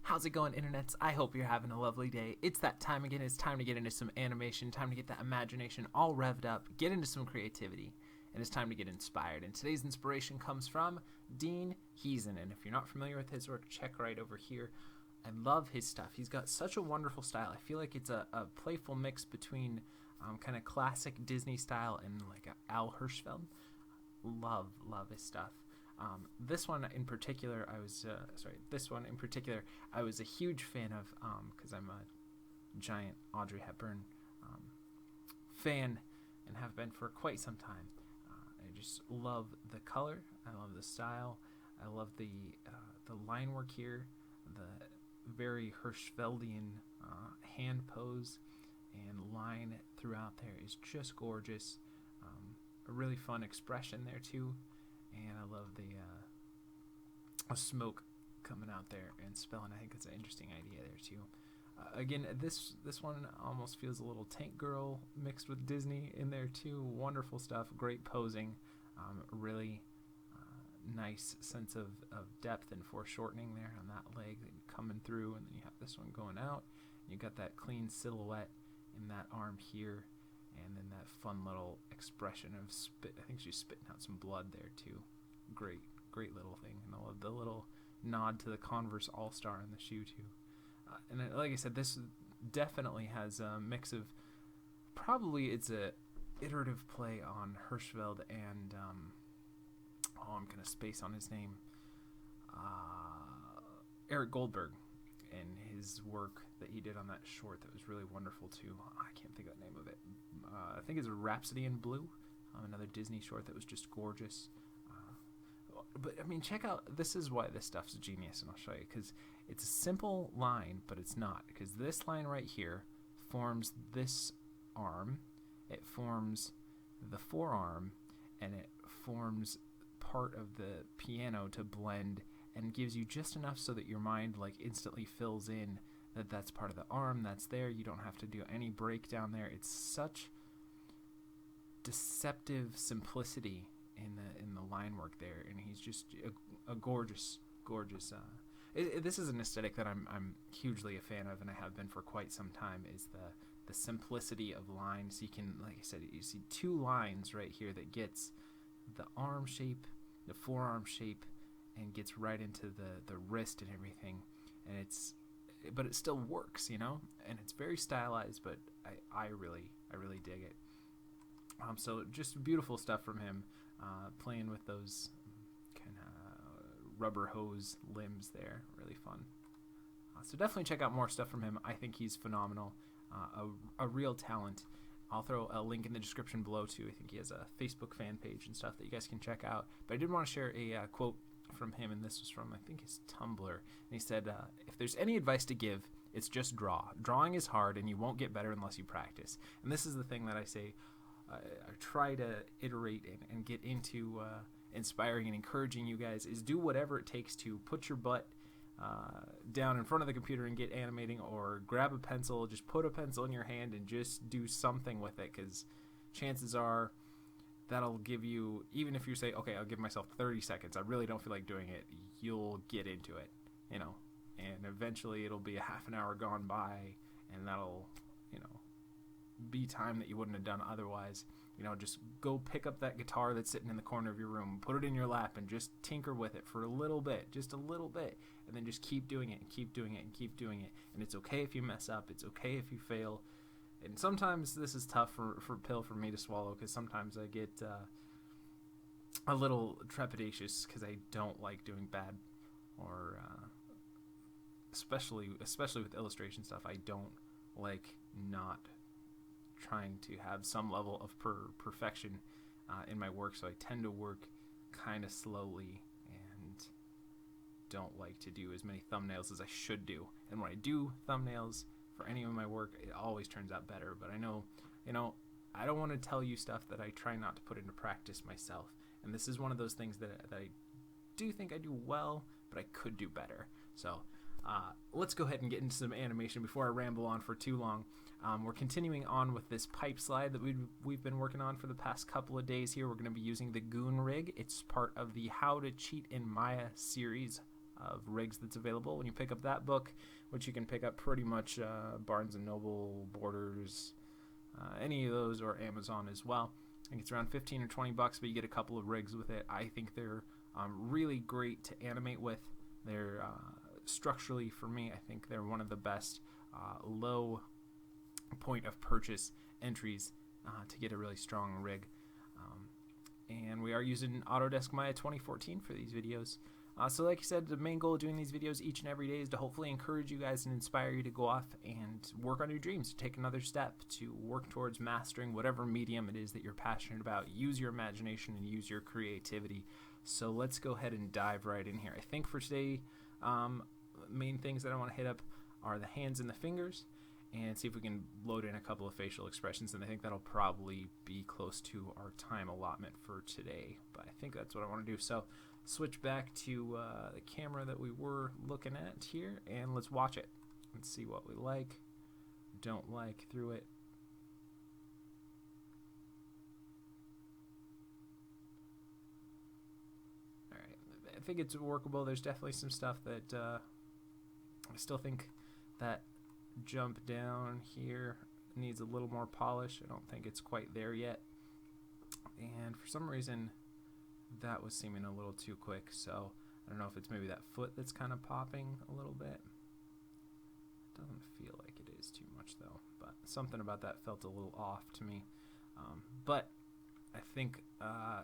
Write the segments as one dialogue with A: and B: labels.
A: How's it going, internets? I hope you're having a lovely day. It's that time again. It's time to get into some animation, time to get that imagination all revved up, get into some creativity, and it's time to get inspired. And today's inspiration comes from Dean Heezen. And if you're not familiar with his work, check right over here. I love his stuff. He's got such a wonderful style. I feel like it's a playful mix between kind of classic Disney style and like Al Hirschfeld. Love his stuff. This one in particular, I was a huge fan of because I'm a giant Audrey Hepburn fan and have been for quite some time. I just love the color. I love the style. I love the line work here. The very Hirschfeldian hand pose and line throughout there is just gorgeous. A really fun expression there too. And I love the smoke coming out there and spelling. I think it's an interesting idea there too. Again, this one almost feels a little Tank Girl mixed with Disney in there too. Wonderful stuff. Great posing. Really nice sense of depth and foreshortening there on that leg coming through. And then you have this one going out. You got that clean silhouette in that arm here. And then that fun little expression of spit. I think she's spitting out some blood there too. Great little thing. And I love the little nod to the Converse All-Star in the shoe too. And like I said, this definitely has a mix of, probably it's a iterative play on Hirschfeld and, I'm going to space on his name, Eric Goldberg, and his work that he did on that short that was really wonderful too. I can't think of the name of it. I think it's a Rhapsody in Blue, another Disney short that was just gorgeous. But I mean, check out, this is why this stuff's genius, and I'll show you, because it's a simple line, but it's not, because this line right here forms this arm, it forms the forearm, and it forms part of the piano to blend, and gives you just enough so that your mind like instantly fills in that that's part of the arm, that's there. You don't have to do any breakdown there. It's such deceptive simplicity in the line work there, and he's just a gorgeous. This is an aesthetic that I'm hugely a fan of, and I have been for quite some time. Is the simplicity of lines. You can, like I said, you see two lines right here that gets the arm shape, the forearm shape, and gets right into the wrist and everything, and but it still works, you know, and it's very stylized, but I really dig it. So just beautiful stuff from him, playing with those kind of rubber hose limbs there, really fun. So definitely check out more stuff from him. I think he's phenomenal, a real talent. I'll throw a link in the description below too. I think he has a Facebook fan page and stuff that you guys can check out. But I did want to share a quote from him, and this was from, I think, his Tumblr. And he said, if there's any advice to give, it's just draw. Drawing is hard, and you won't get better unless you practice. And this is the thing that I say, I try to iterate and get into inspiring and encouraging you guys, is do whatever it takes to put your butt down in front of the computer and get animating, or grab a pencil, just put a pencil in your hand and just do something with it, because chances are that'll give you, even if you say, okay, I'll give myself 30 seconds, I really don't feel like doing it, you'll get into it, you know, and eventually it'll be a half an hour gone by, and that'll, you know, be time that you wouldn't have done otherwise. You know, just go pick up that guitar that's sitting in the corner of your room, put it in your lap, and just tinker with it for a little bit, just a little bit, and then just keep doing it and keep doing it and keep doing it. And it's okay if you mess up, it's okay if you fail. And sometimes this is tough for pill for me to swallow, because sometimes I get a little trepidatious because I don't like doing bad, or especially with illustration stuff, I don't like not trying to have some level of perfection in my work, so I tend to work kind of slowly and don't like to do as many thumbnails as I should do. And when I do thumbnails for any of my work, it always turns out better. But I know, you know, I don't want to tell you stuff that I try not to put into practice myself, and this is one of those things that I do think I do well, but I could do better. So let's go ahead and get into some animation before I ramble on for too long. We're continuing on with this pipe slide that we've been working on for the past couple of days here. We're going to be using the Goon rig. It's part of the How to Cheat in Maya series of rigs that's available when you pick up that book, which you can pick up pretty much Barnes & Noble, Borders, any of those, or Amazon as well. I think it's around 15 or 20 bucks, but you get a couple of rigs with it. I think they're really great to animate with. They're structurally, for me, I think they're one of the best low point of purchase entries to get a really strong rig. And we are using Autodesk Maya 2014 for these videos. So like I said, the main goal of doing these videos each and every day is to hopefully encourage you guys and inspire you to go off and work on your dreams, to take another step, to work towards mastering whatever medium it is that you're passionate about. Use your imagination and use your creativity. So let's go ahead and dive right in here. I think for today, main things that I want to hit up are the hands and the fingers, and see if we can load in a couple of facial expressions, and I think that'll probably be close to our time allotment for today, but I think that's what I want to do. So switch back to the camera that we were looking at here, and let's watch it and see what we like, don't like through it. Alright, I think it's workable. There's definitely some stuff that I still think that jump down here needs a little more polish. I don't think it's quite there yet, and for some reason that was seeming a little too quick, so I don't know if it's maybe that foot that's kind of popping a little bit. Doesn't feel like it is too much though, but something about that felt a little off to me. But I think I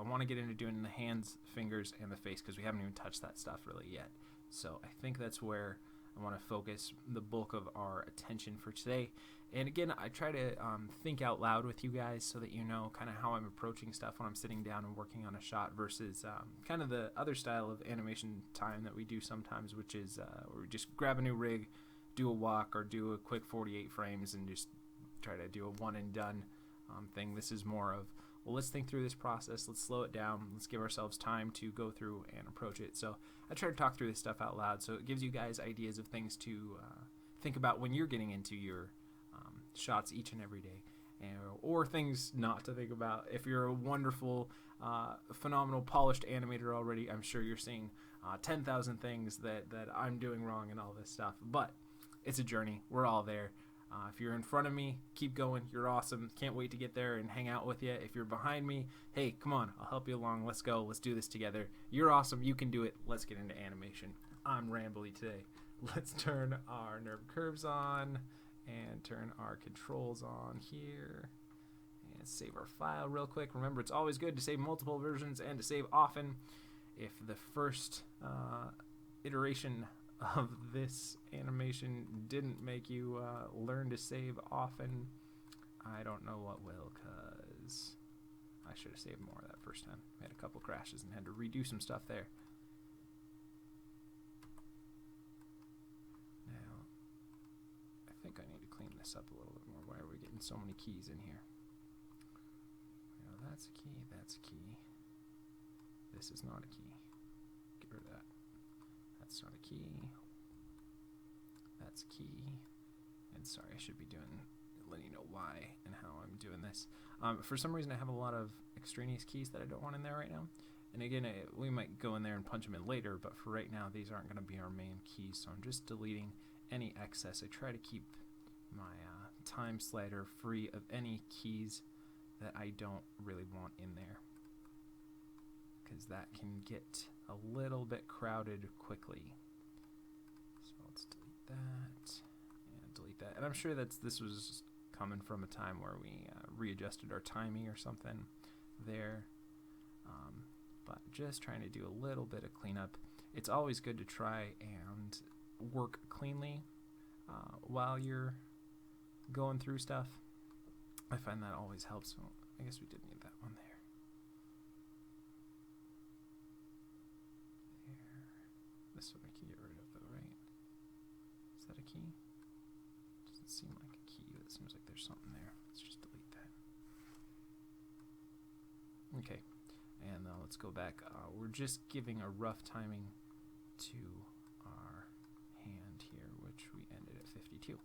A: want to get into doing the hands, fingers, and the face, because we haven't even touched that stuff really yet. So I think that's where I want to focus the bulk of our attention for today. And again, I try to think out loud with you guys so that you know kind of how I'm approaching stuff when I'm sitting down and working on a shot, versus kind of the other style of animation time that we do sometimes, which is where we just grab a new rig, do a walk, or do a quick 48 frames and just try to do a one and done thing. This is more of, well, let's think through this process, let's slow it down, let's give ourselves time to go through and approach it. So I try to talk through this stuff out loud, so it gives you guys ideas of things to think about when you're getting into your shots each and every day, or things not to think about. If you're a wonderful, phenomenal, polished animator already, I'm sure you're seeing 10,000 things that I'm doing wrong and all this stuff, but it's a journey. We're all there. If you're in front of me, keep going. You're awesome. Can't wait to get there and hang out with you. If you're behind me, hey, come on, I'll help you along. Let's go. Let's do this together. You're awesome. You can do it. Let's get into animation. I'm rambly today. Let's turn our nerve curves on and turn our controls on here and save our file real quick. Remember, it's always good to save multiple versions and to save often. If the first iteration of this animation didn't make you learn to save often, I don't know what will, because I should have saved more that first time. I had a couple crashes and had to redo some stuff there. Now, I think I need to clean this up a little bit more. Why are we getting so many keys in here? You know, that's a key, that's a key. This is not a key. Get rid of that. That's not a key. That's a key. And sorry, I should be letting you know why and how I'm doing this. For some reason, I have a lot of extraneous keys that I don't want in there right now. And again, we might go in there and punch them in later, but for right now, these aren't going to be our main keys. So I'm just deleting any excess. I try to keep my time slider free of any keys that I don't really want in there, because that can get a little bit crowded quickly. So let's delete that and delete that. And I'm sure this was coming from a time where we readjusted our timing or something there. But just trying to do a little bit of cleanup. It's always good to try and work cleanly while you're going through stuff. I find that always helps. So I guess we did need that one there. This one we can get rid of though, right? Is that a key? Doesn't seem like a key. It seems like there's something there. Let's just delete that. Okay, and let's go back. We're just giving a rough timing to our hand here, which we ended at 52.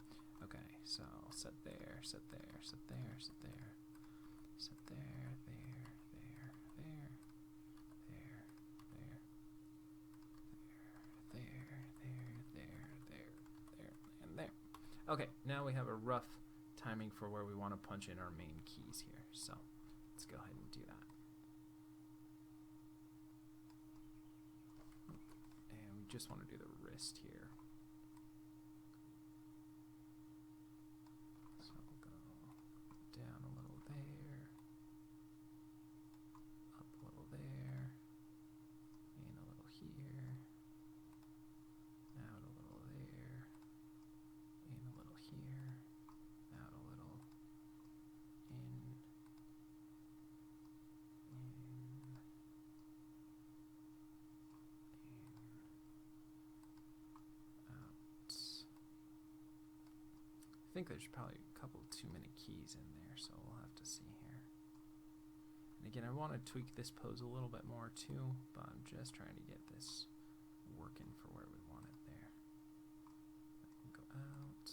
A: Okay, so set there, set there, set there, set there, set there, there, there, there, there, there, there, Okay, now we have a rough timing for where we want to punch in our main keys here. So let's go ahead and do that. And we just want to do the wrist here. So we'll go down a little there, up a little there, in a little here, out a little there, in a little here, out a little, in, out. I think there's probably a couple too many keys in there, so we'll have to see here. And again, I want to tweak this pose a little bit more too, but I'm just trying to get this working for where we want it there. Go out.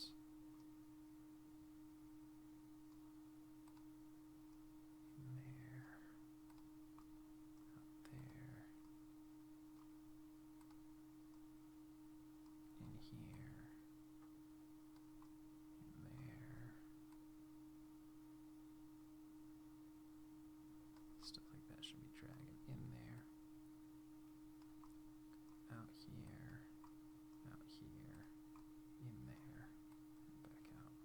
A: In there. Out there. In here. In there. Stuff like that should be dragging in there. Out here. Out here. In there. And back out.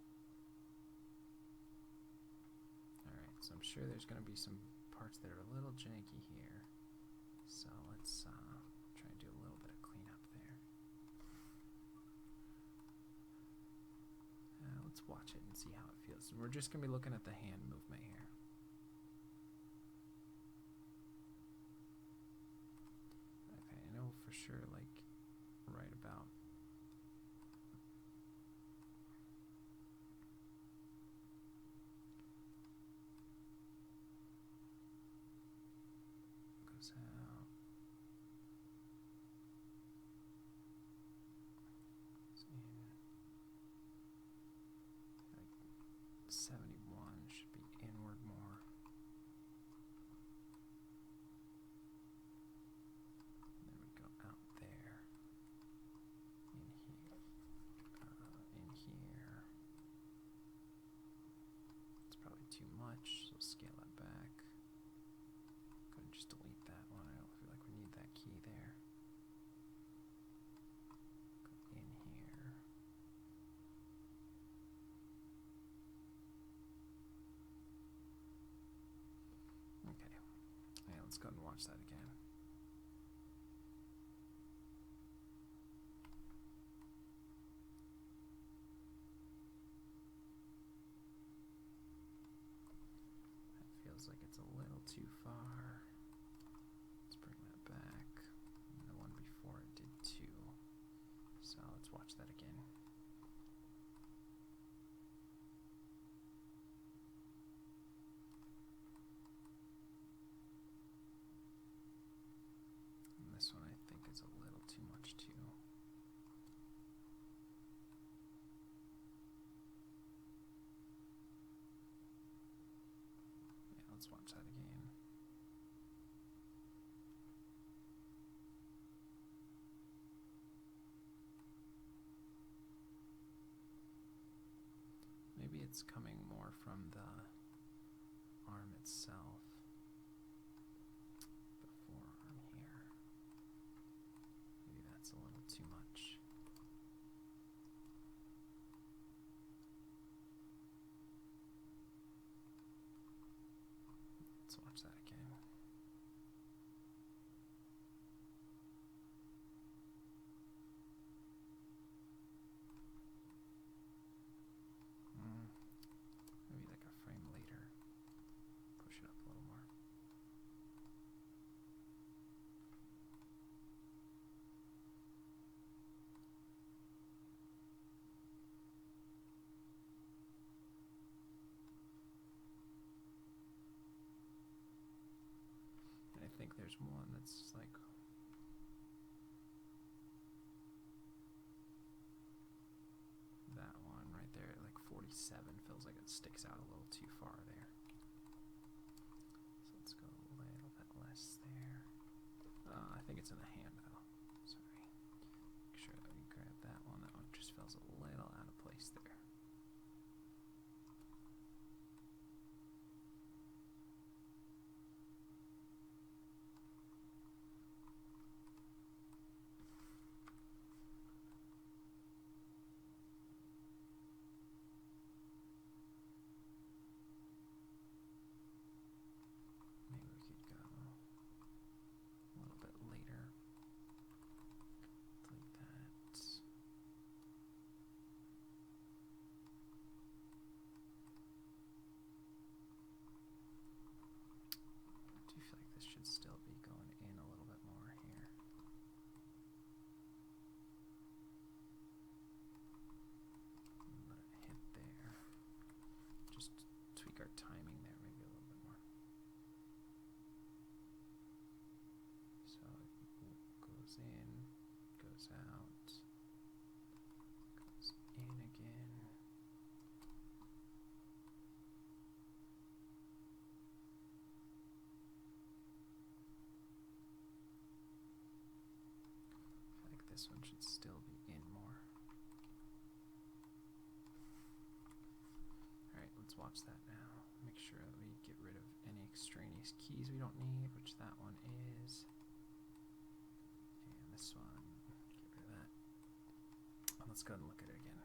A: Alright, so I'm sure there's going to be some parts that are a little janky here. So let's try and do a little bit of cleanup there. Let's watch it and see how it feels. And we're just going to be looking at the hand movement here. Okay, I know for sure, like, right about goes out. Goes in. Like 71 should be inward more. And then we go out there. In here. In here. It's probably too much, so scale it back. Go and just delete that one. I don't feel like we need that key there. Go in here. Okay. Yeah, let's go ahead and watch that again. That feels like it's a little too far. Let's bring that back. And the one before it did too. So let's watch that again. And this one I think is a little too much too. Yeah, let's watch that again. Maybe it's coming more from the arm itself. The forearm here. Maybe that's a little too much. Let's watch that again. Maybe like a frame later. Push it up a little more. And I think there's one that's like that one right there, like 47, feels like it sticks out a little too far there. So let's go a little bit less there. I think it's in the hand though. Sorry. Make sure that we grab that one. That one just feels a little out of place there. this should still be going in a little bit more here. Let it hit there. Just tweak our timing there maybe a little bit more. So it goes in, goes out, goes in again. This one should still be in more. Alright, let's watch that now. Make sure that we get rid of any extraneous keys we don't need, which that one is. And this one, get rid of that. And let's go ahead and look at it again.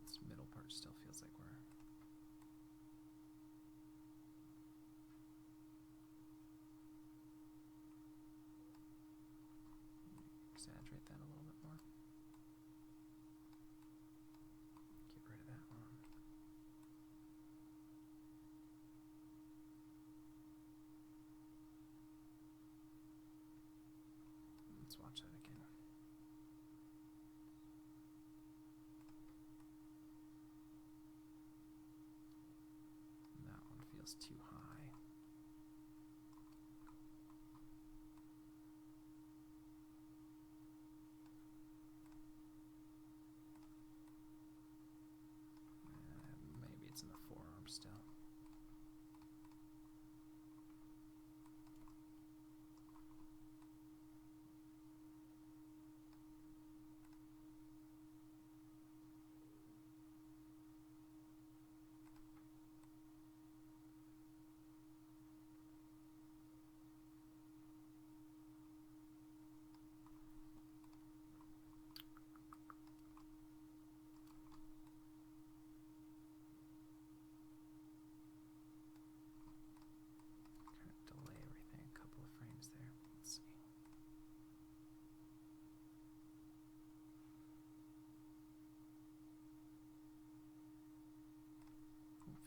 A: This middle part still feels like we're exaggerate that a little bit more. Get rid of that one. Let's watch that again. That one feels too high. Maybe it's in the forearm still.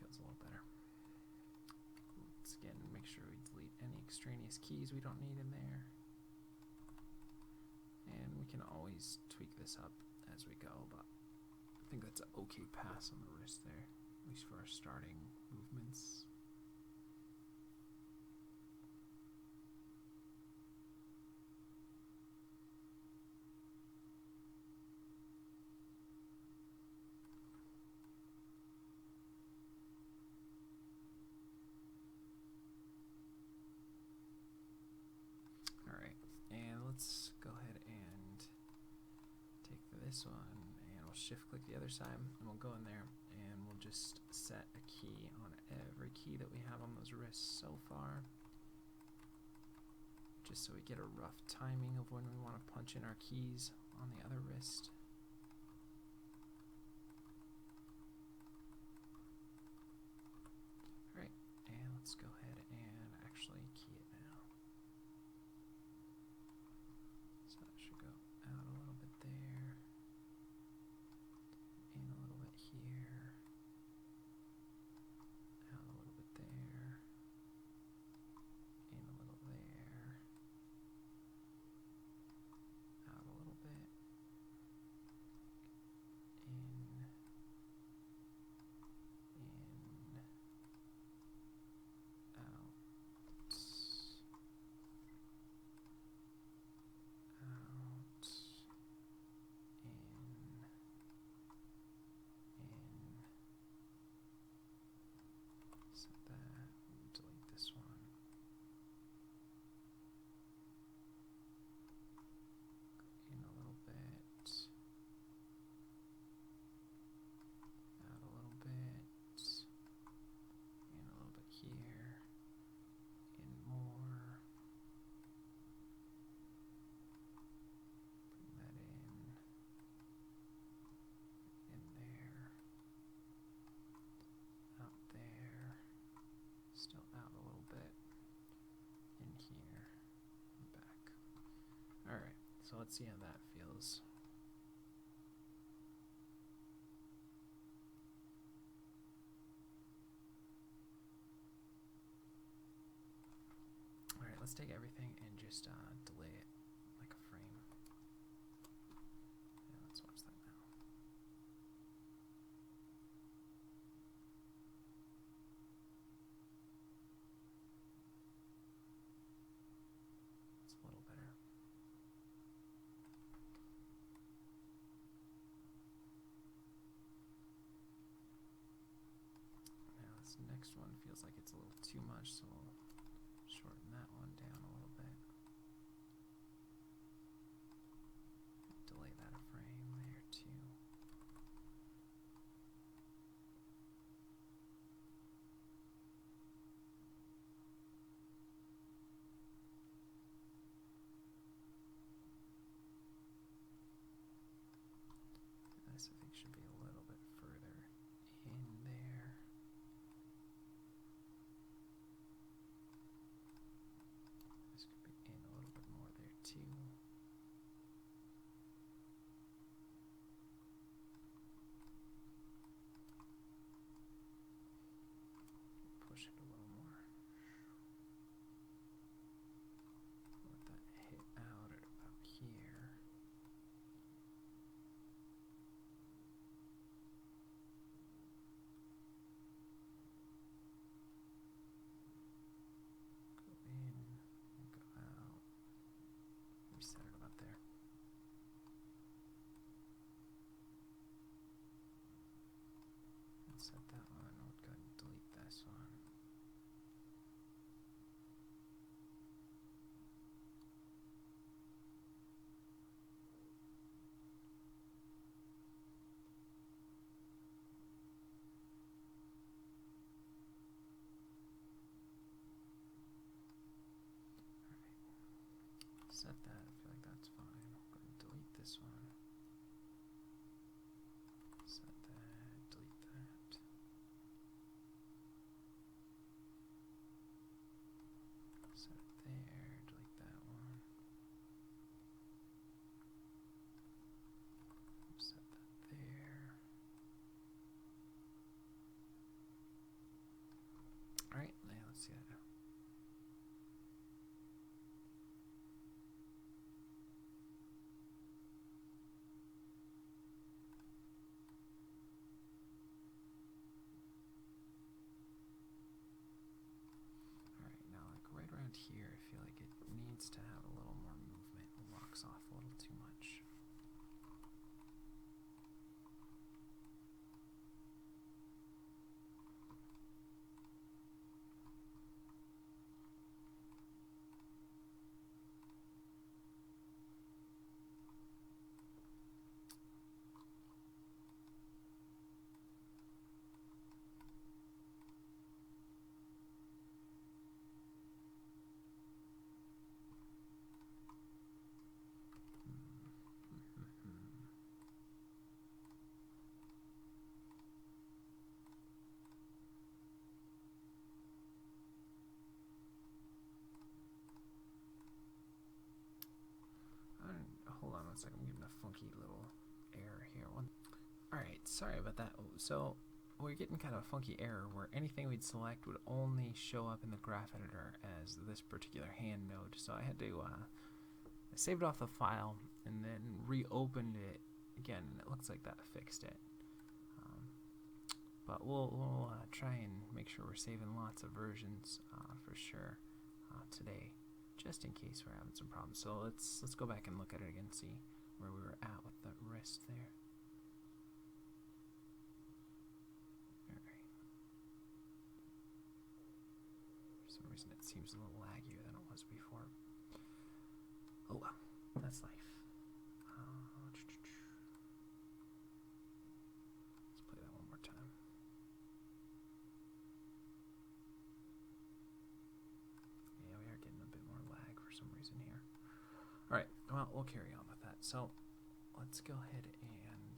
A: Feels a little better. Let's again make sure we delete any extraneous keys we don't need in there. And we can always tweak this up as we go, but I think that's an okay pass on the wrist there, at least for our starting movements. Let's go ahead and take this one and we'll shift click the other side and we'll go in there and we'll just set a key on every key that we have on those wrists so far, just so we get a rough timing of when we want to punch in our keys on the other wrist. Alright, and let's go ahead and actually key it now. So that should go out a little bit there, in a little bit here, out a little bit there, in a little there, out a little bit, in, out, set that, delete this one, in a little bit, out a little bit, in a little bit here, in more, bring that in there, out there, still out a little bit, in here, and back. Alright, so let's see how that feels. let's take everything and just delay it like a frame. Yeah, let's watch that now. It's a little better. Now this next one feels like it's a little too much, so we'll shorten that one down a little bit. Delay that a frame there too. This I think should be a little bit further in there. This could be in a little bit more there too. Push it a little more. Let that hit out at about here. Go in and go out. Reset it about there. And set that one. We'll go ahead and delete this one. Set that. I feel like that's fine. I'll go ahead and delete this one. Set that. Delete that. Set it there. Delete that one. Set that there. Alright, now let's see that now. Alright, now like right around here, I feel like it needs to have a little more movement. It locks off a little too much. Hold on one second, I'm getting a funky little error here. Alright, sorry about that. So we're getting kind of a funky error where anything we'd select would only show up in the graph editor as this particular hand node. So I had to save it off the file and then reopened it again, and it looks like that fixed it. But we'll try and make sure we're saving lots of versions for sure today, just in case we're having some problems. So let's go back and look at it again, see where we were at with the wrist there. Alright. For some reason it seems a little laggier than it was before. Oh well, that's life. Let's play that one more time. Yeah, we are getting a bit more lag for some reason here. Alright, well, we'll carry on with that. So, let's go ahead and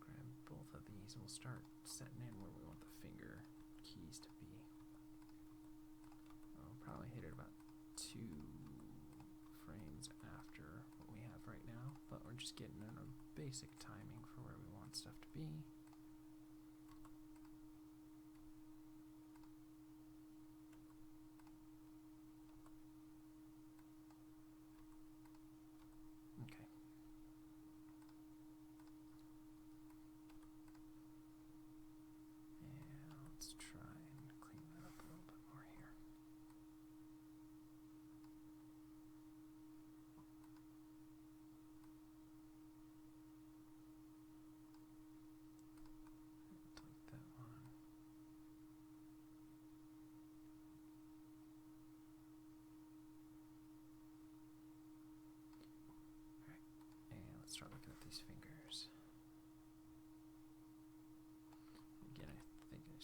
A: grab both of these. We'll start setting in where we want the finger keys to be. I'll probably hit it about 2 frames after what we have right now, but we're just getting in a basic timing for where we want stuff to be.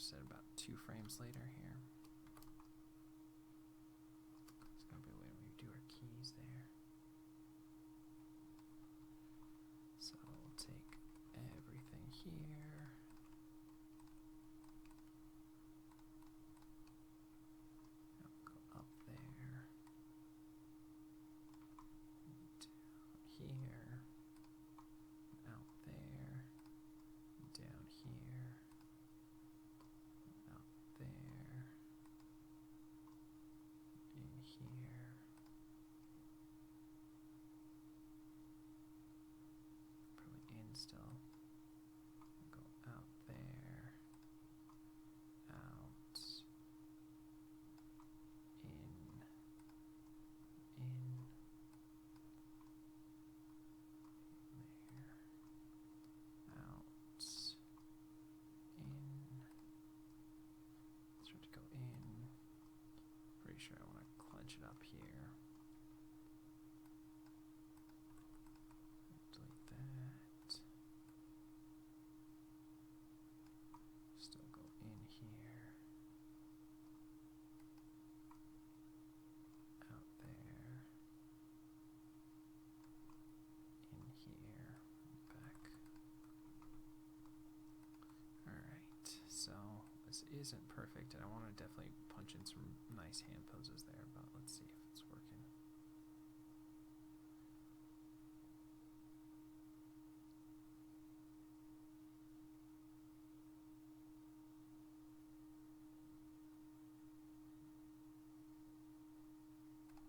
A: just at about 2 frames later here. It's gonna be when we do our keys there. So we'll take everything here. Go up there. Down here. Out there. Down here. Out there. In here. Probably in still. Go out there. Out. In. There. Out. In. Start to go in. Pretty sure I want to clench it up here. Delete that. Still go in here. Out there. In here. Back. Alright, so this isn't perfect, and I want to definitely punch in some nice hand poses there, but let's see if it's working.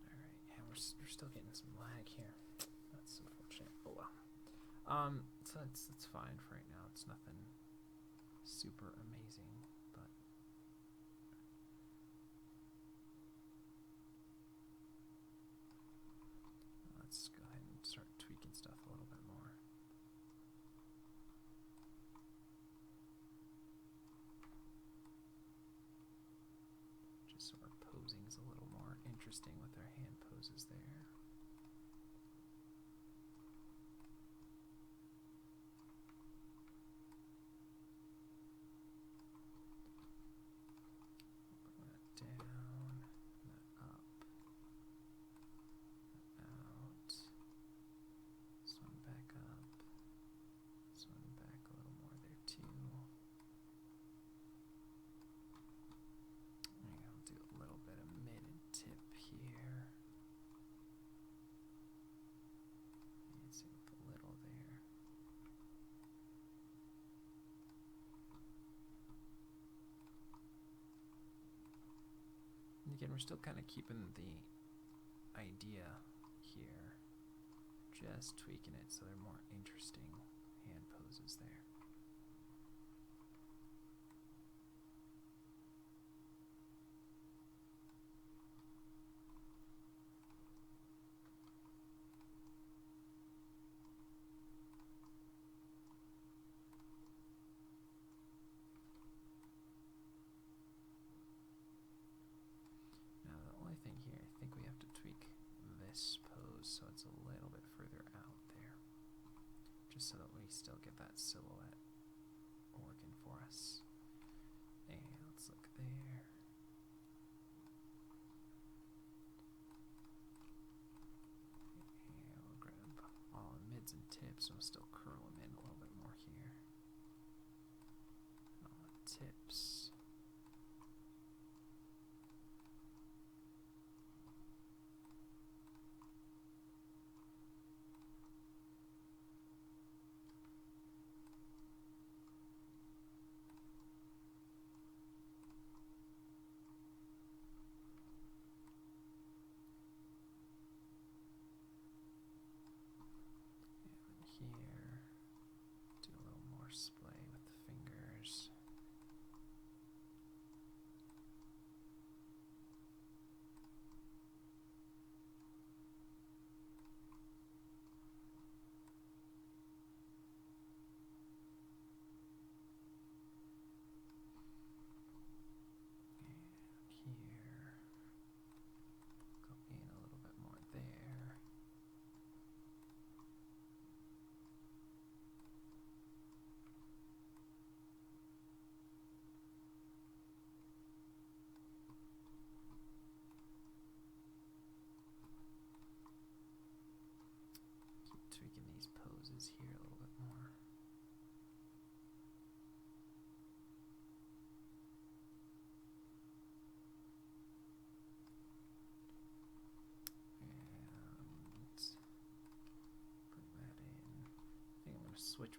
A: Alright, yeah, we're still getting some lag here. That's unfortunate. Oh well. So it's fine for right now. It's nothing super amazing, but let's go ahead and start tweaking stuff a little bit more. Just so our posing is a little more interesting with our hand poses there. Down, that up, that out, swing back up, swing back a little more there too. I'll do a little bit of mid and tip here. And see with the little there. And again, we're still kind of keeping the idea here, just tweaking it so they're more interesting hand poses there. Now the only thing here, I think we have to tweak this pose so it's a little bit further out there, just so that we still get that silhouette working for us. And let's look there. And we'll grab all the mids and tips, and we'll still curl them in a little bit more here. And all the tips. Here, do a little more splay with the fingers.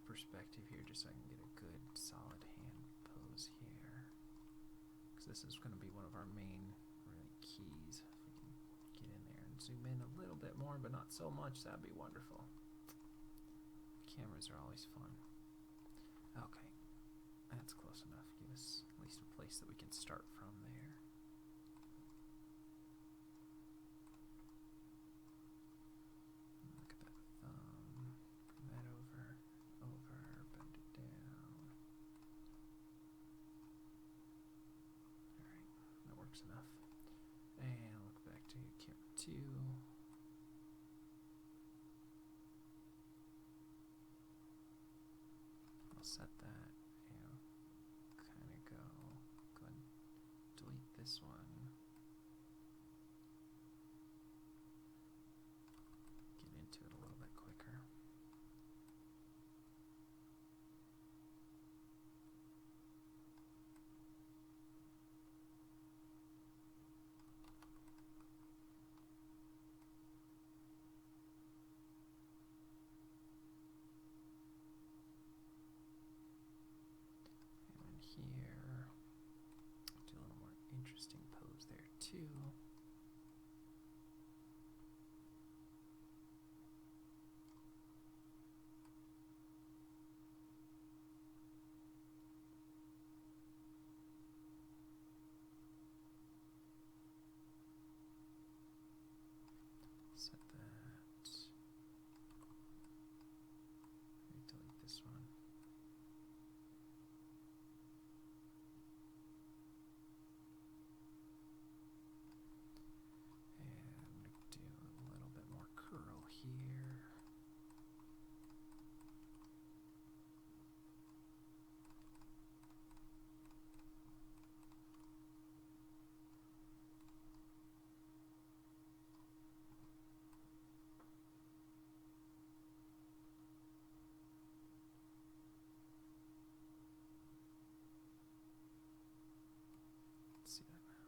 A: perspective here just so I can get a good solid hand pose here. Because this is going to be one of our main really keys. If we can get in there and zoom in a little bit more, but not so much, that'd be wonderful. Cameras are always fun. Okay, that's close enough. Give us at least a place that we can start from there. Look at that thumb. Bring that over, bend it down. Alright, that works enough. And look back to camera 2. I'll set that, kind of go ahead and delete this one. Get into it a little bit quicker. Here, do a little more interesting pose there too. Set that. Delete this one. Here. Let's see that now.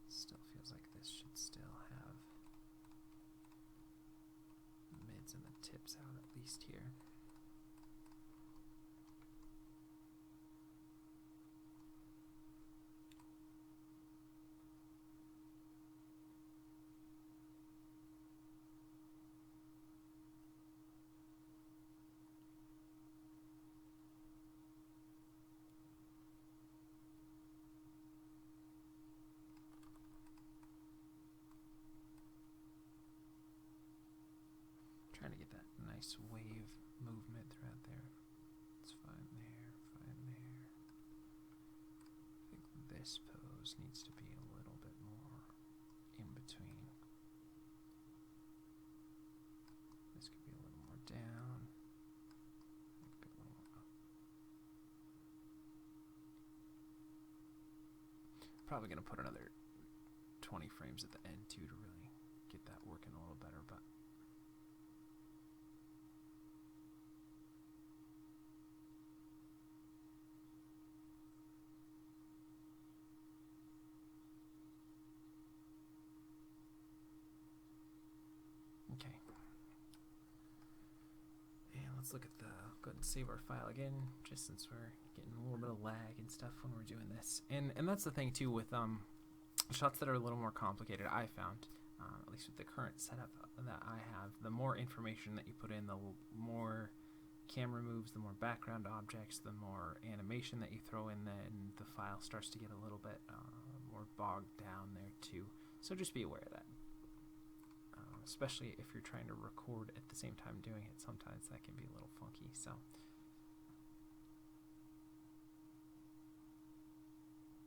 A: Still feels like this should still have mids and the tips out at least here. Trying to get that nice wave movement throughout there. It's fine there, fine there. I think this pose needs to be a little bit more in between. This could be a little more down. It could be a little more up. Probably going to put another 20 frames at the end too to really get that working a little better, but okay. And let's look at the, go ahead and save our file again, just since we're getting a little bit of lag and stuff when we're doing this. And that's the thing too with shots that are a little more complicated, I found, at least with the current setup that I have, the more information that you put in, the more camera moves, the more background objects, the more animation that you throw in, then the file starts to get a little bit more bogged down there too. So just be aware of that. Especially if you're trying to record at the same time doing it, sometimes that can be a little funky. So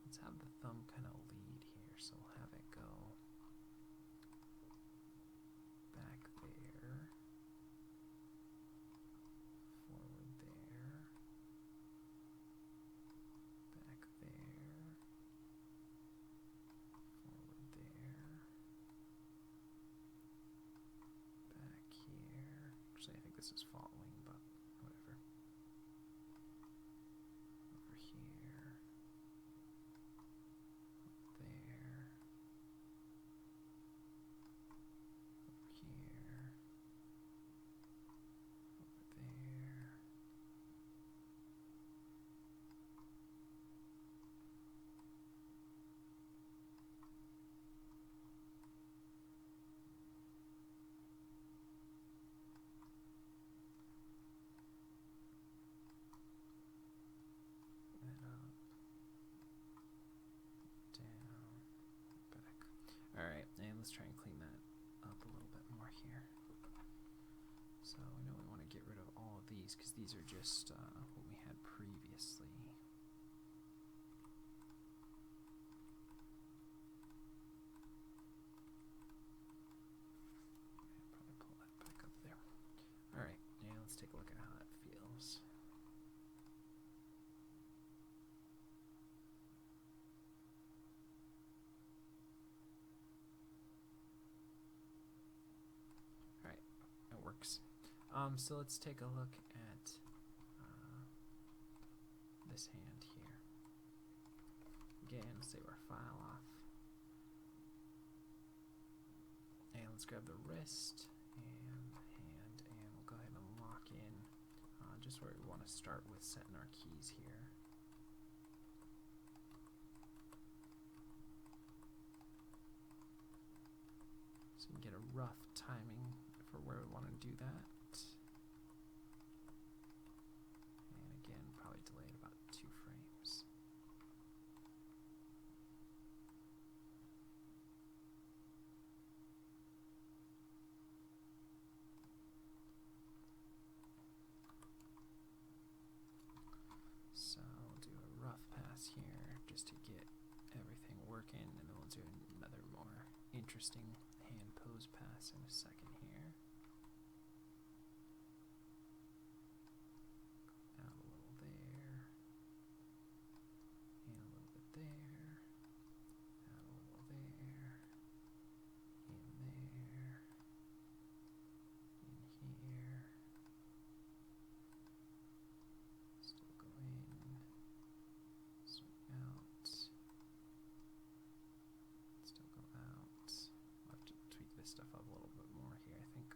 A: let's have the thumb kind of lead here, so we'll have it go back there, forward there, back there, forward there, this is following, but whatever. Over here. Up there. Over here. Over there. Alright, and let's try and clean that up a little bit more here. So I know we want to get rid of all of these because these are just what we had previously. Probably pull that back up there. Alright, now let's take a look at how that feels. Works. So let's take a look at this hand here. Again, let's save our file off. And let's grab the wrist and the hand, and we'll go ahead and lock in just where we want to start with setting our keys here. So you can get a rough timing for where we want to do that. And again, probably delayed about 2 frames. So we'll do a rough pass here just to get everything working, and then we'll do another more interesting hand pose pass in a second here. Out a little there, and a little bit there, out a little there, in there, in here, still go in, swing out, still go out. I'll have to tweak this stuff up a little bit more here, I think.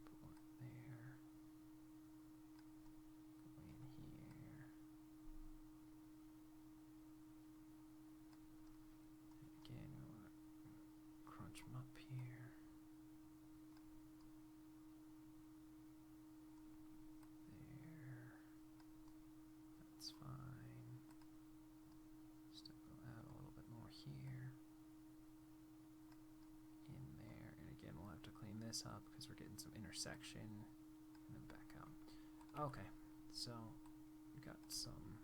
A: Put one there. Go in here. And again, we want to crunch them up here. There. That's fine. Still go out a little bit more here. In there. And again, we'll have to clean this up because we're getting some intersection. And then back out. Okay, so we got some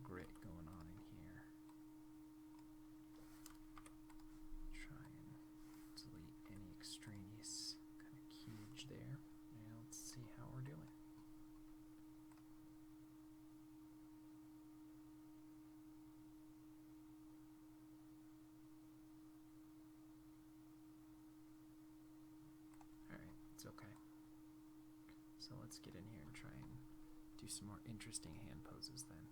A: grit going on in here. Try and delete any extraneous kind of keyage there. And let's see how we're doing. Alright, it's okay. So let's get in here and try and do some more interesting hand poses then.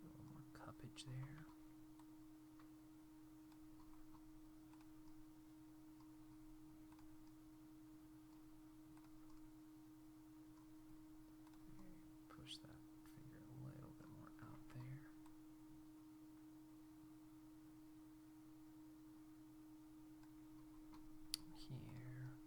A: A little more cuppage there. Push that finger a little bit more out there. Here.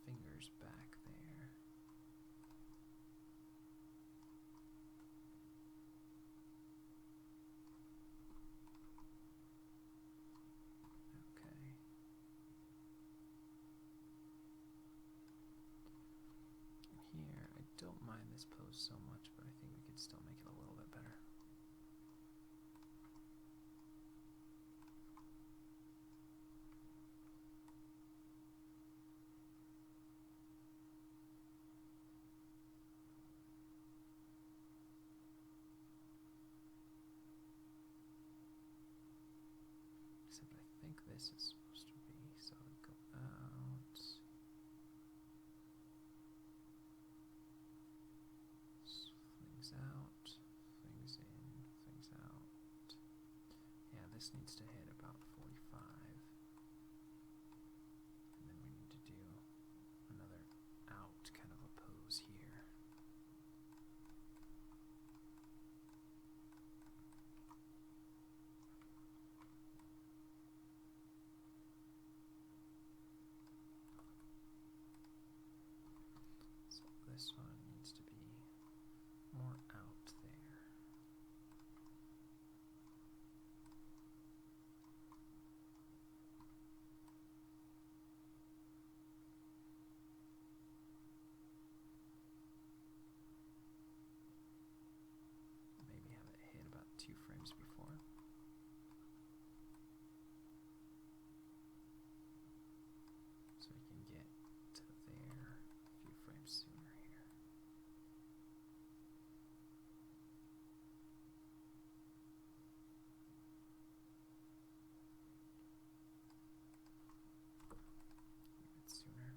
A: fingers back there. Okay. And here, I don't mind this pose so much, but I think we could still make it a little bit better. Except I think this is supposed to be, so I go out, flings out, flings in, flings out. Yeah, this needs to hit about 45. And then we need to do another out kind of a pose here. This one needs to be more out there. Maybe have it hit about 2 frames before. So we can get to there a few frames sooner here. A bit sooner.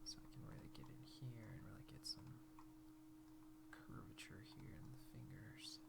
A: So I can really get in here and really get some curvature here in the fingers.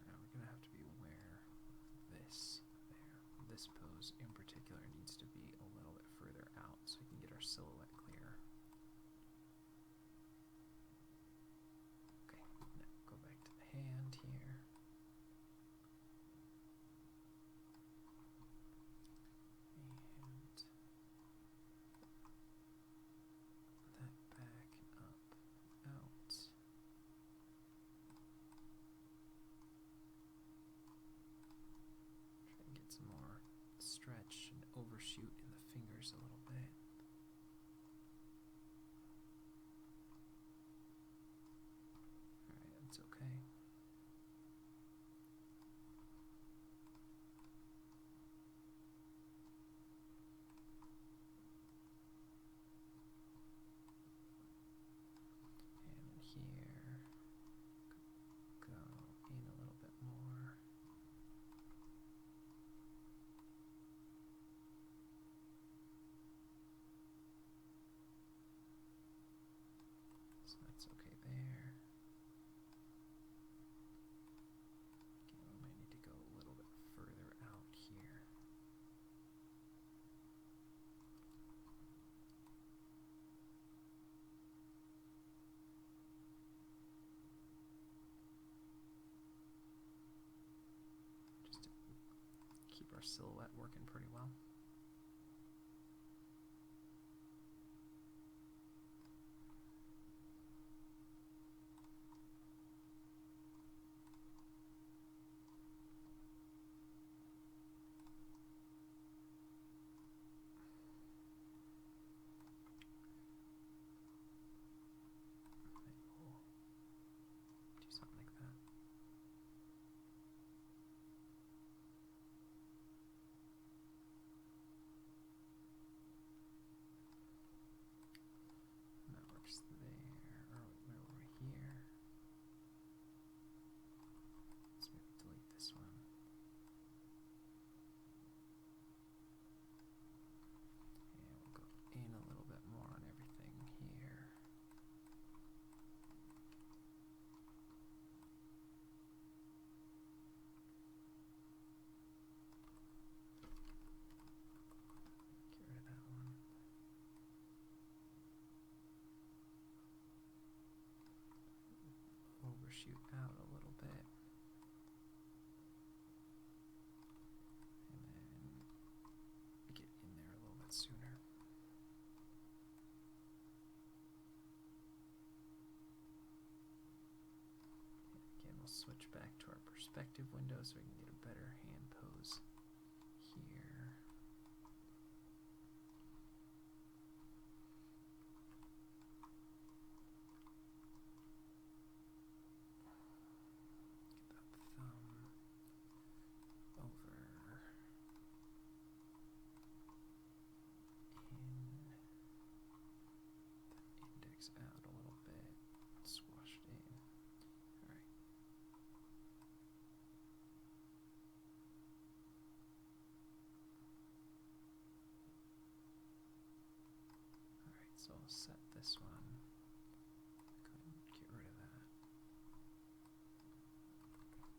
A: Now we're going to have to be aware of this there. This pose in particular needs to be a little bit further out so we can get our silhouette clear. Okay, now go back to the hand here. And that back and up, out. Try and get some more stretch and overshoot in the fingers a little bit. Alright, that's okay. And here, go in a little bit more. So that's okay there. Okay, we might need to go a little bit further out here. Just to keep our silhouette working pretty well. Maybe we'll do something like that. perspective window so I can get a better hand pose here. Get that thumb over index out a little bit, squashed in. Alright. Alright, so I'll set this one. Go ahead and get rid of that.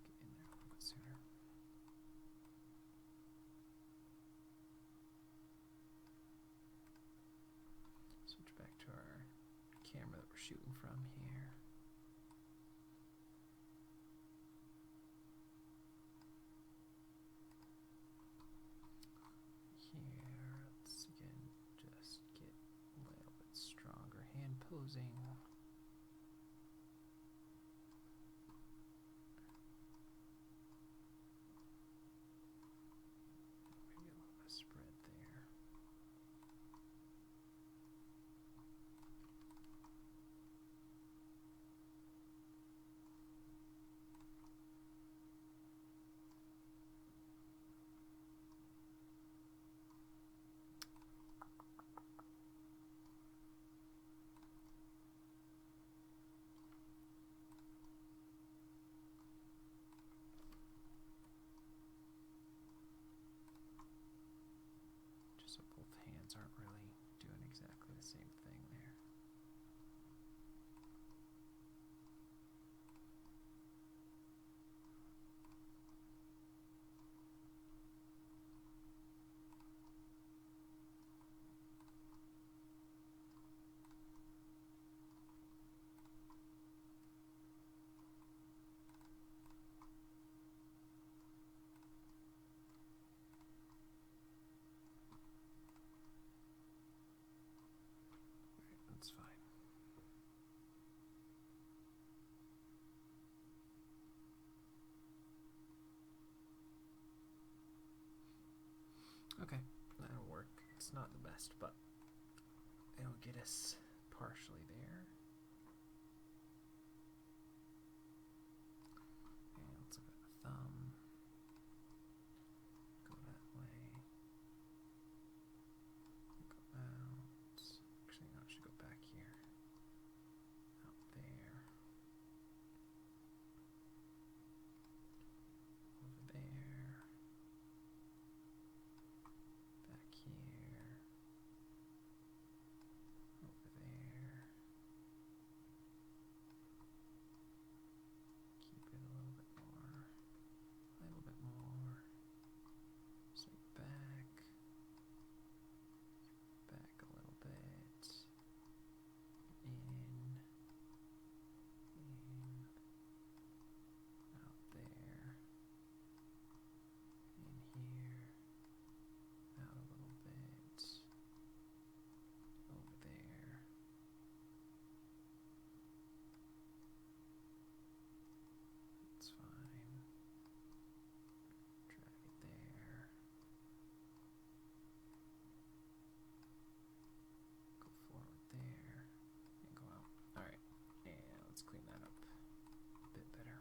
A: Get in there a little bit sooner. Switch back to our camera that we're shooting from here. Here, let's again just get a little bit stronger hand posing. Maybe a little bit of spread there. Just so both hands aren't really doing exactly the same thing there. That's fine. Okay, that'll work. It's not the best, but it'll get us partially there. And let's look at the thumb. Go that way. Go out. Actually, no, it should go back here. Out there. Over there. Back here. Over there. Keep it a little bit more. A little bit more. Swing back. Back a little bit. In. Out there. In here. Out a little bit. Over there. That's fine. Drag it there. Go forward there. And go out. Alright. And let's clean that up a bit better.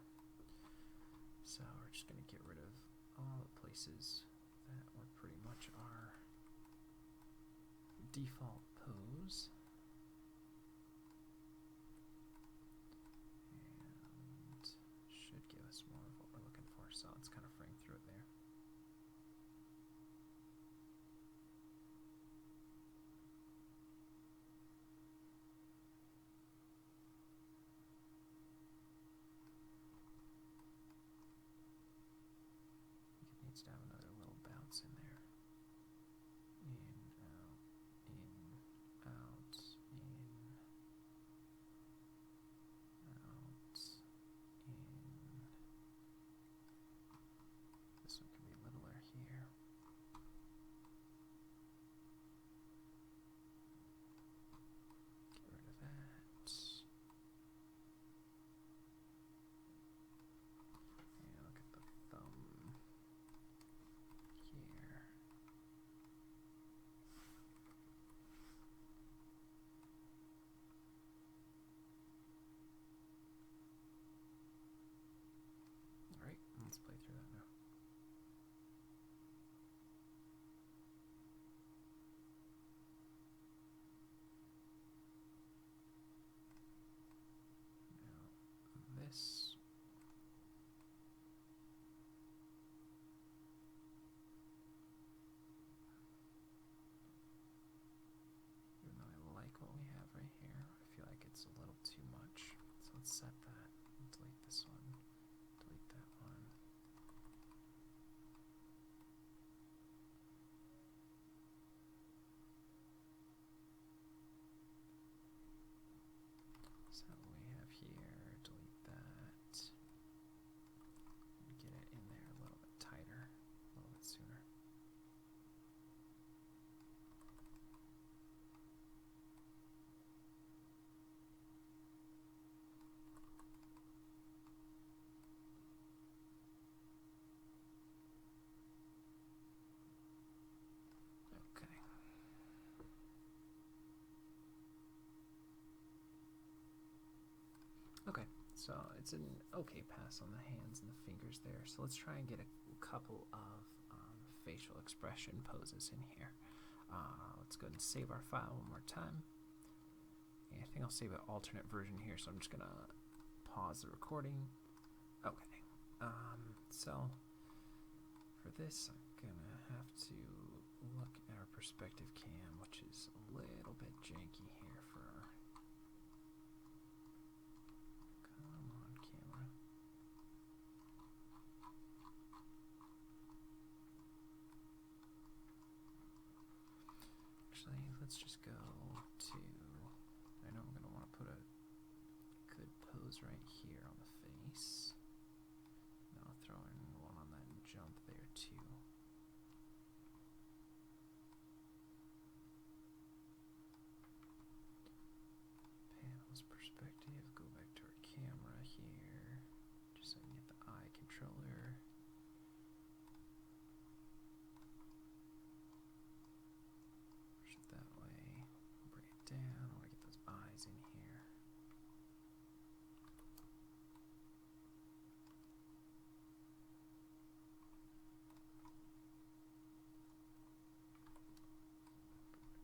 A: So we're just going to get rid of all the places that were pretty much our default pose. And should give us more of what we're looking for. So let's kind of frame through it there. It needs to have another little bounce in there. In, out, out. Okay, so it's an okay pass on the hands and the fingers there. So let's try and get a couple of facial expression poses in here. Let's go ahead and save our file one more time. And I think I'll save an alternate version here, so I'm just gonna pause the recording. Okay, so for this I'm gonna have to look at our perspective cam, which is a little bit janky here for our... Come on, camera. Actually, let's just go to... I know I'm going to want to put a good pose right here on the face. Then I'll throw in one on that jump there too. Panels perspective, go back to our camera here, just so I can get the eye controller. Push it that way, bring it down, I want to get those eyes in here.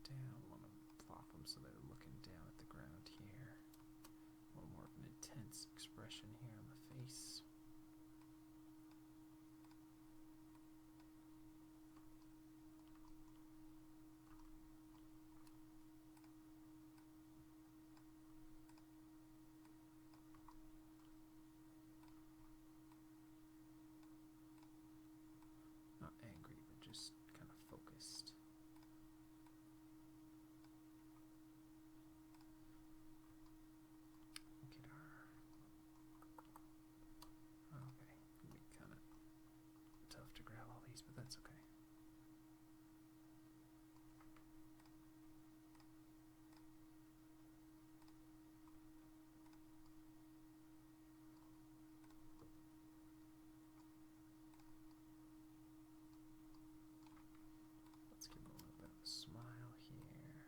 A: Down, want to plop them so they're looking down at the ground here. A little more of an intense expression here on the face. Not angry, but just kind of focused. Get our... Okay, it'll be kind of tough to grab all these, but that's okay. Let's give him a little bit of a smile here.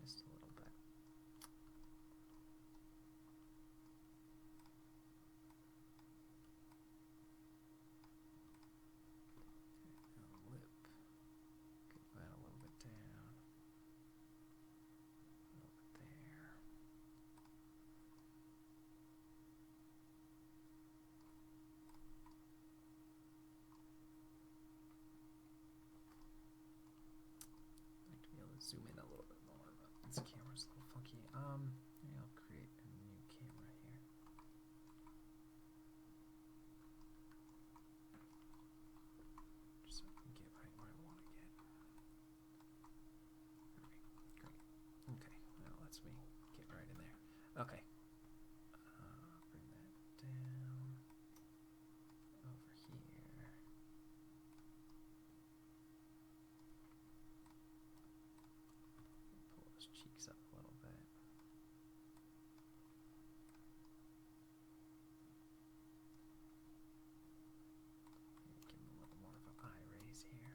A: Just a little bit. And a lip. Get that a little bit down. A little bit there. I'd like to be able to zoom in a little bit more, but this camera's a little funky. Maybe I'll create a new camera here. Just so I can get right where I want to get. Alright, great. Okay, now lets me get right in there. Okay. Bring that down over here. Pull those cheeks up a little bit. Maybe give him a little more of an eye raise here.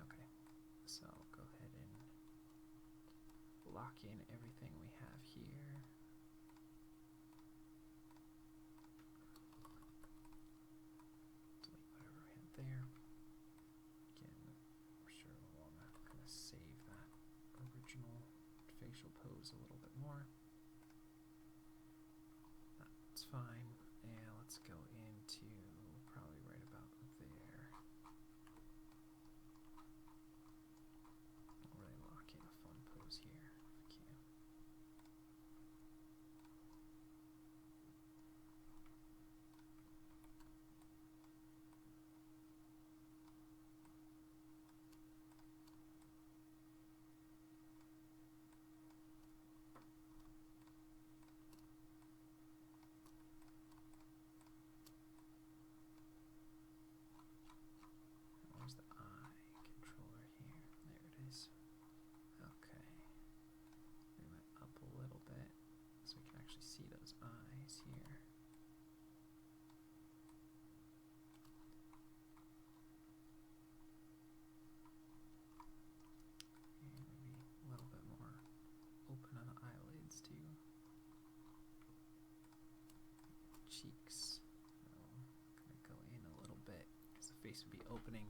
A: Okay, so I'll go ahead and lock in everything we have here. Delete whatever we had there. Again, we're sure we'll want to kind of save that original facial pose a little bit more. That's fine. And let's go into probably right about there. Really lock in a fun pose here if we can.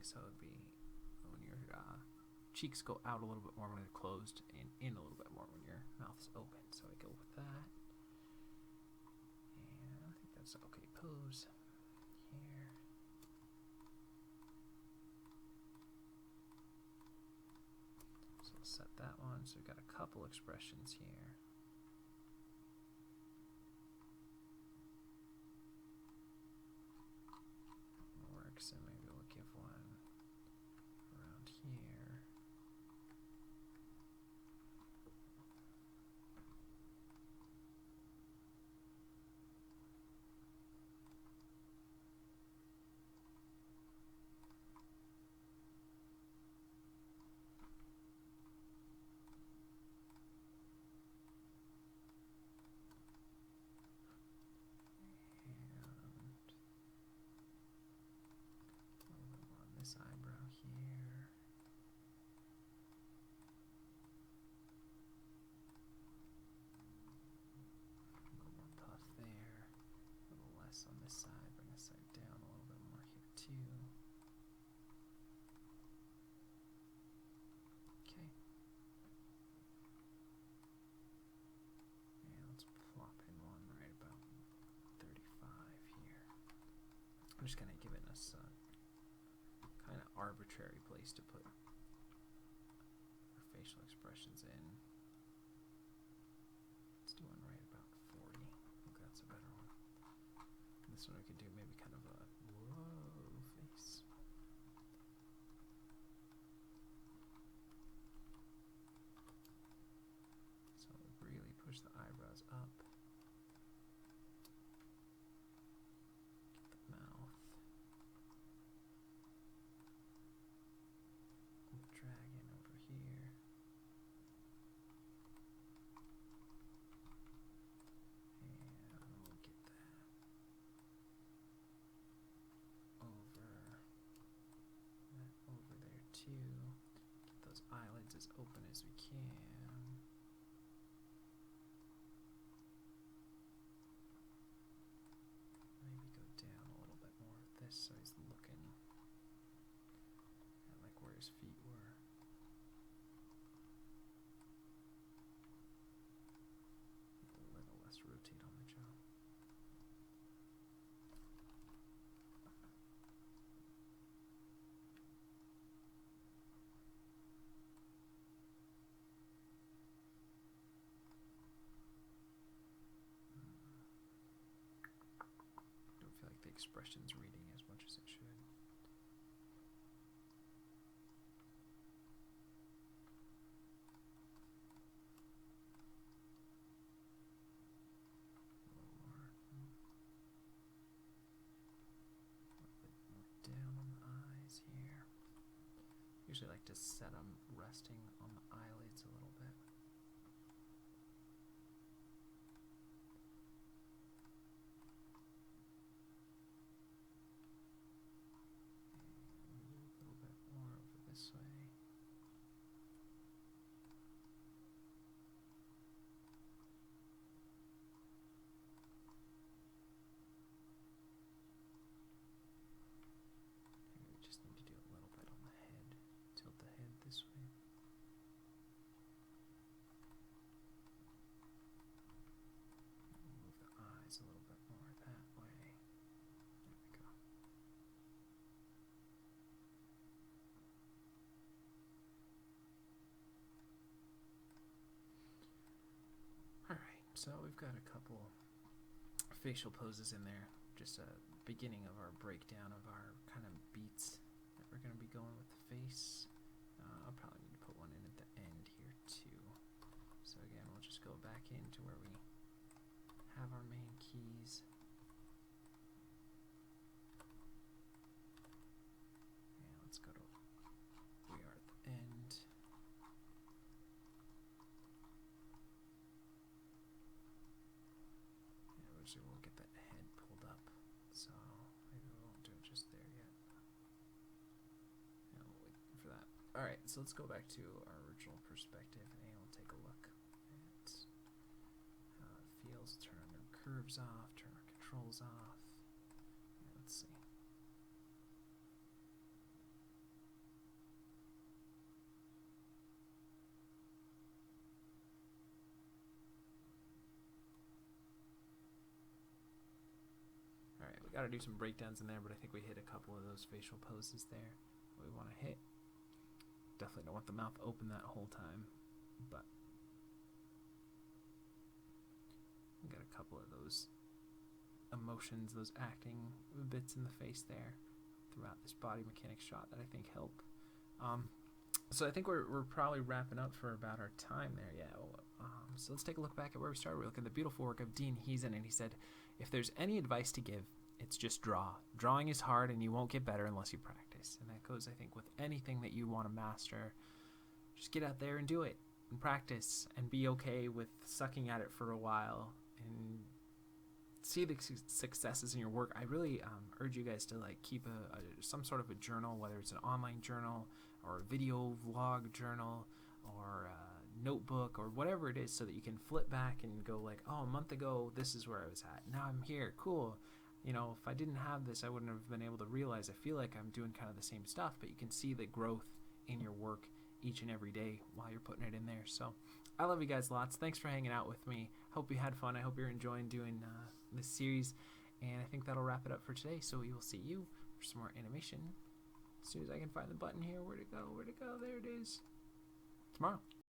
A: So it'd be when your cheeks go out a little bit more when they're closed, and in a little bit more when your mouth is open. So I go with that. And I think that's an okay pose here. So we'll set that one. So we've got a couple expressions here. Works, and maybe we'll give one around here. This eyebrow here. A little more puff there. A little less on this side. Bring this side down a little bit more here too. Okay. And let's plop in one right about 35 here. I'm just kind of giving us kind of arbitrary place to put our facial expressions in. Let's do one right about 40. I think that's a better one. And this one we could do maybe kind of a whoa face. So really push the eyebrows up. Get the mouth. Drag in over here. And we'll get that over there too. Get those eyelids as open as we can. Maybe go down a little bit more with this so he's looking at like where his feet were. A little less rotate on the jaw. Don't feel like the expression's reading as much as it should. Down on the eyes here. Usually like to set them resting on the eyelids a little bit. And a little bit more over this way. Just need to do a little bit on the head. Tilt the head this way. Move the eyes a little bit more that way. There we go. Alright, so we've got a couple facial poses in there. Just a beginning of our breakdown of our kind of beats that we're going to be going with the face. I'll probably need to put one in at the end here too. So again, we'll just go back into where we have our main keys. And let's go to we are at the end. Yeah, we'll get that head pulled up. So maybe we won't do it just there yet. Yeah, we'll wait for that. Alright, so let's go back to our original perspective and we'll take a look at how it feels. Turn our curves off, turn our controls off. Yeah, let's see. we got to do some breakdowns in there, but I think we hit a couple of those facial poses there we want to hit. Definitely don't want the mouth open that whole time, but we got a couple of those emotions, those acting bits in the face there throughout this body mechanics shot that I think help. So I think we're probably wrapping up for about our time there. Yeah. So let's take a look back at where we started. We look at the beautiful work of Dean Heezen, and he said, if there's any advice to give, it's just draw. Drawing is hard, and you won't get better unless you practice. And that goes, I think, with anything that you want to master. Just get out there and do it, and practice, and be okay with sucking at it for a while, and see the successes in your work. I really urge you guys to like keep some sort of a journal, whether it's an online journal or a video vlog journal or a notebook or whatever it is, so that you can flip back and go like, oh, a month ago this is where I was at, now I'm here, cool. You know, if I didn't have this, I wouldn't have been able to realize. I feel like I'm doing kind of the same stuff, but you can see the growth in your work each and every day while you're putting it in there. So I love you guys lots. Thanks for hanging out with me. Hope you had fun. I hope you're enjoying doing this series, and I think that'll wrap it up for today. So we will see you for some more animation as soon as I can find the button here. Where'd it go? There it is. Tomorrow.